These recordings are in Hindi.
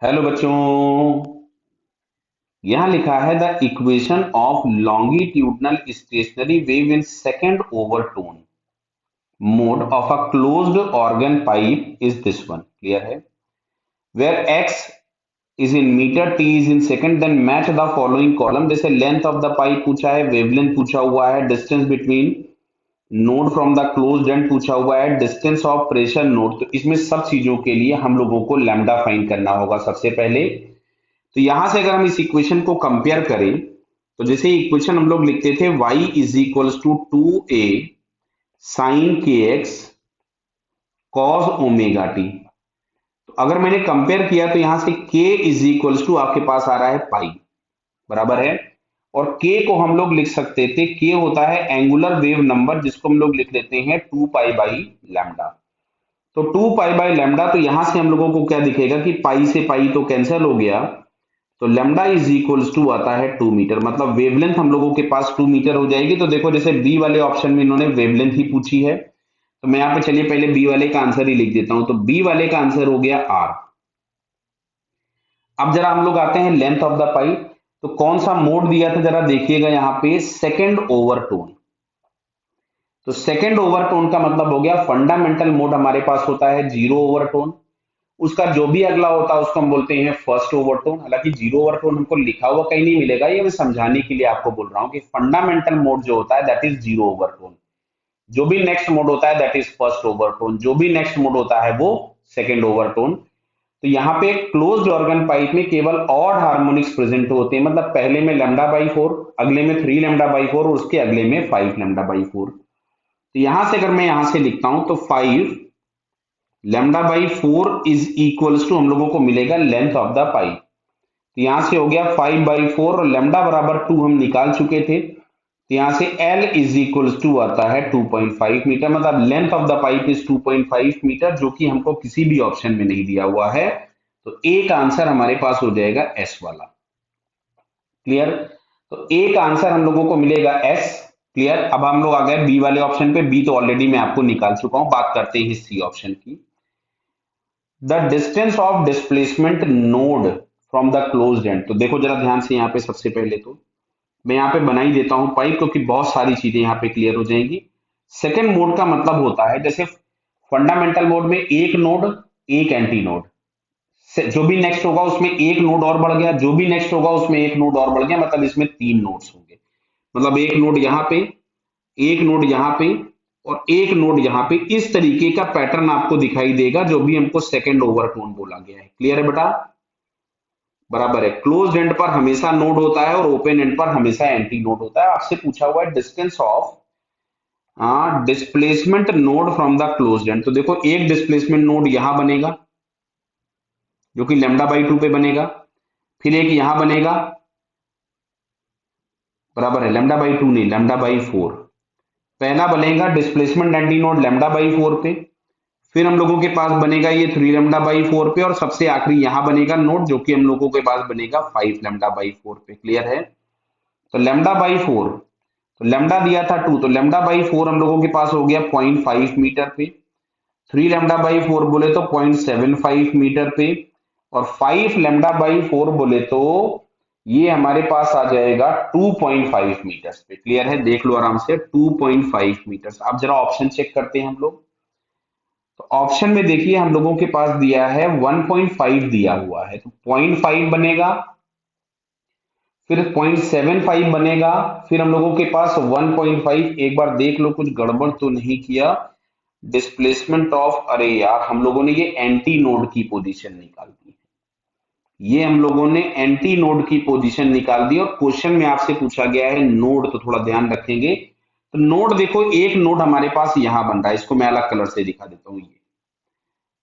हेलो बच्चों। यहां लिखा है the equation of longitudinal stationary wave in second overtone mode of a closed organ pipe is this one. Clear है? Where x is in metre, t is in second, then match the following column. जैसे लेंथ ऑफ द पाइप पूछा है, वेवलेंथ पूछा हुआ है, distance between node from the closed end पूछा हुआ है, डिस्टेंस ऑफ प्रेशर नोड। तो इसमें सब चीजों के लिए हम लोगों को लैम्डा फाइंड करना होगा सबसे पहले। तो यहां से अगर हम इस इक्वेशन को कंपेयर करें तो जैसे इक्वेशन हम लोग लिखते थे y is equals to 2a sine के एक्स कॉस ओमेगा टी। तो अगर मैंने कंपेयर किया तो यहां से k इज इक्वल्स टू आपके पास आ रहा है पाई, बराबर है। और k को हम लोग लिख सकते थे, k होता है एंगुलर वेव नंबर जिसको हम लोग लिख लेते हैं 2 पाई बाई लैम्डा। तो 2 पाई बाई लैम्डा, तो यहां से हम लोगों को क्या दिखेगा कि पाई से पाई तो कैंसिल हो गया, तो लैम्डा इज इक्वल्स टू आता है 2 मीटर। मतलब वेवलेंथ हम लोगों के पास 2 मीटर हो जाएगी। तो देखो जैसे बी वाले ऑप्शन में इन्होंने वेवलेंथ ही पूछी है, तो मैं यहाँ पे चलिए पहले बी वाले का आंसर ही लिख देता हूं। तो बी वाले का आंसर हो गया आर। अब जरा हम लोग आते हैं लेंथ ऑफ द पाइप। तो कौन सा मोड दिया था जरा देखिएगा यहाँ पे, सेकेंड ओवरटोन। तो सेकेंड ओवरटोन का मतलब हो गया फंडामेंटल मोड हमारे पास होता है जीरो ओवरटोन। उसका जो भी अगला होता है उसको हम बोलते हैं फर्स्ट ओवरटोन। हालांकि जीरो ओवरटोन हमको लिखा हुआ कहीं नहीं मिलेगा, ये मैं समझाने के लिए आपको बोल रहा हूँ कि फंडामेंटल मोड जो होता है दैट इज जीरो ओवरटोन। जो भी नेक्स्ट मोड होता है दैट इज फर्स्ट ओवरटोन। जो भी नेक्स्ट मोड होता है वो सेकेंड ओवरटोन। तो यहाँ पे क्लोज्ड ऑर्गन पाइप में केवल ऑड हार्मोनिक्स प्रेजेंट होते हैं। मतलब पहले में लैम्डा बाई फोर, अगले में 3 लैम्डा बाई 4 और उसके अगले में 5 लैम्डा बाई 4। तो यहां से अगर मैं यहां से लिखता हूं तो 5 lambda by 4 is equals to हम लोगों को मिलेगा लेंथ ऑफ द पाइप। तो यहां से हो गया 5/4 और लैम्डा बराबर 2 हम निकाल चुके थे। तो यहां से L इज इक्वल्स टू आता है 2.5 मीटर। मतलब length of the pipe is 2.5 metre, जो कि हमको किसी भी ऑप्शन में नहीं दिया हुआ है। तो ए का आंसर हमारे पास हो जाएगा एस वाला। क्लियर? तो ए का आंसर हम लोगों को मिलेगा एस। क्लियर? अब हम लोग आ गए बी वाले ऑप्शन पे। बी तो ऑलरेडी मैं आपको निकाल चुका हूं, बात करते हैं सी ऑप्शन की। The distance of displacement node from the closed and. तो देखो जरा ध्यान से यहाँ पे, सबसे पहले तो मैं यहाँ पे बना ही देता हूं पाइप, क्योंकि बहुत सारी चीजें यहाँ पे क्लियर हो जाएंगी। सेकेंड मोड का मतलब होता है जैसे फंडामेंटल मोड में एक नोड, एक एंटी नोड, जो भी नेक्स्ट होगा उसमें एक नोड और बढ़ गया, जो भी नेक्स्ट होगा उसमें एक नोड और बढ़ गया, मतलब इसमें 3 नोड्स होंगे। मतलब एक नोड यहाँ पे, एक नोड यहाँ पे और एक नोड यहाँ पे। इस तरीके का पैटर्न आपको दिखाई देगा जो भी हमको सेकेंड ओवरटोन बोला गया है। क्लियर है बेटा? बराबर है। क्लोज्ड एंड पर हमेशा नोड होता है और ओपन एंड पर हमेशा एंटी नोड होता है। आपसे पूछा हुआ है distance of displacement node from the closed and. तो देखो एक डिस्प्लेसमेंट नोड यहां बनेगा जो कि लैम्डा बाई 2 पे बनेगा, फिर एक यहां बनेगा, बराबर है, लैम्डा बाई 2 नहीं, लैम्डा बाई 4। पहला बनेगा displacement anti node lambda by 4 पे, फिर हम लोगों के पास बनेगा ये 3 लैम्डा बाई 4 पे, और सबसे आखिरी यहां बनेगा नोड जो कि हम लोगों के पास बनेगा 5 लैम्डा बाई 4 पे। क्लियर है? तो लैम्डा बाई 4, तो लैम्डा दिया था 2, तो लैम्डा बाई 4 हम लोगों के पास हो गया 0.5 मीटर पे। 3 लैम्डा बाई 4 बोले तो 0.75 मीटर पे। और 5 लैम्डा बाई 4 बोले तो ये हमारे पास आ जाएगा 2.5 मीटर्स पे। क्लियर है? देख लो आराम से, 2.5 मीटर्स। अब जरा ऑप्शन चेक करते हैं हम लोग। तो ऑप्शन में देखिए हम लोगों के पास दिया है 1.5 दिया हुआ है, तो 0.5 बनेगा, फिर 0.75 बनेगा, फिर हम लोगों के पास 1.5। एक बार देख लो कुछ गड़बड़ तो नहीं किया। डिस्प्लेसमेंट ऑफ, अरे यार हम लोगों ने ये एंटी नोड की पोजीशन निकाल दी। ये हम लोगों ने एंटी नोड की पोजीशन निकाल दी, और क्वेश्चन में आपसे पूछा गया है नोड, तो थोड़ा ध्यान रखेंगे। तो नोड देखो, एक नोड हमारे पास यहां बन रहा है, इसको मैं अलग कलर से दिखा देता हूं।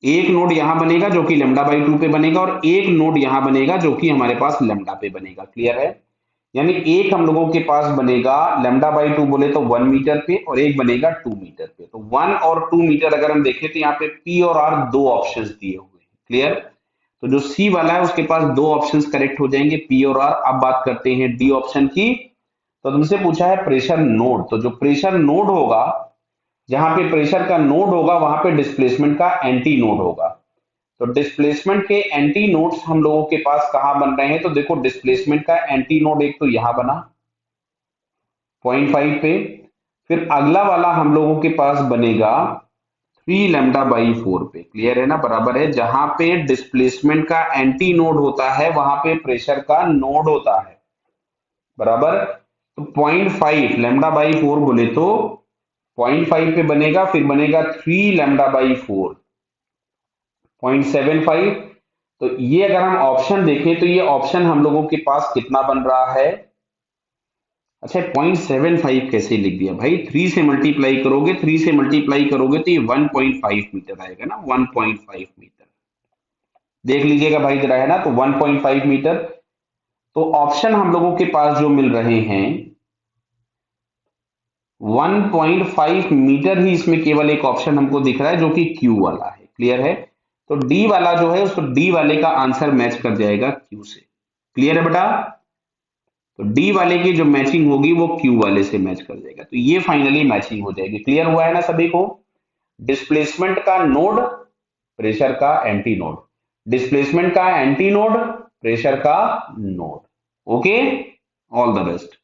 ये एक नोड यहां बनेगा जो कि लैम्डा बाई 2 पे बनेगा, और एक नोड यहां बनेगा जो कि हमारे पास लैम्डा पे बनेगा। क्लियर है? यानी एक हम लोगों के पास बनेगा लैम्डा बाई 2 बोले तो 1 मीटर पे, और एक बनेगा 2 मीटर पे। तो 1 और 2 मीटर अगर हम देखें तो यहाँ पे पी और आर दो ऑप्शंस दिए हुए हैं। क्लियर? तो जो सी वाला है उसके पास दो ऑप्शंस करेक्ट हो जाएंगे, पी और आर। अब बात करते हैं डी ऑप्शन की। तो तुमसे पूछा है प्रेशर नोड। तो जो प्रेशर नोड होगा, जहां पे प्रेशर का नोड होगा वहां पे डिस्प्लेसमेंट का एंटी नोड होगा। तो डिस्प्लेसमेंट के एंटी नोड्स हम लोगों के पास कहां बन रहे हैं, तो देखो डिस्प्लेसमेंट का एंटी नोड एक तो यहां बना 0.5 पे, फिर अगला वाला हम लोगों के पास बनेगा 3 λ/4 पे। क्लियर है ना, बराबर है, जहां पे डिस्प्लेसमेंट का एंटी नोड होता है वहां पे प्रेशर का नोड होता है, बराबर। तो 0.5 λ/4 बोले तो 0.5 पे बनेगा, फिर बनेगा 3 λ/4 0.75। तो ये अगर हम ऑप्शन देखें तो ये ऑप्शन हम लोगों के पास कितना बन रहा है, अच्छा 0.75 कैसे लिख दिया भाई, 3 से मल्टीप्लाई करोगे, 3 से मल्टीप्लाई करोगे तो ये 1.5 मीटर आएगा ना, 1.5 मीटर। देख लीजिएगा भाई जरा, है ना, तो 1.5 मीटर। तो ऑप्शन हम लोगों के पास जो मिल रहे हैं 1.5 मीटर ही, इसमें केवल एक ऑप्शन हमको दिख रहा है जो कि क्यू वाला है। क्लियर है, तो डी वाला जो है उसको डी वाले का आंसर मैच कर जाएगा क्यू से। क्लियर है बेटा, तो डी वाले की जो मैचिंग होगी वो क्यू वाले से मैच कर जाएगा, तो ये फाइनली मैचिंग हो जाएगी। क्लियर हुआ है ना सभी को, डिस्प्लेसमेंट का नोड, प्रेशर का एंटी नोड, डिस्प्लेसमेंट का एंटी नोड, प्रेशर का node. Okay, all the best.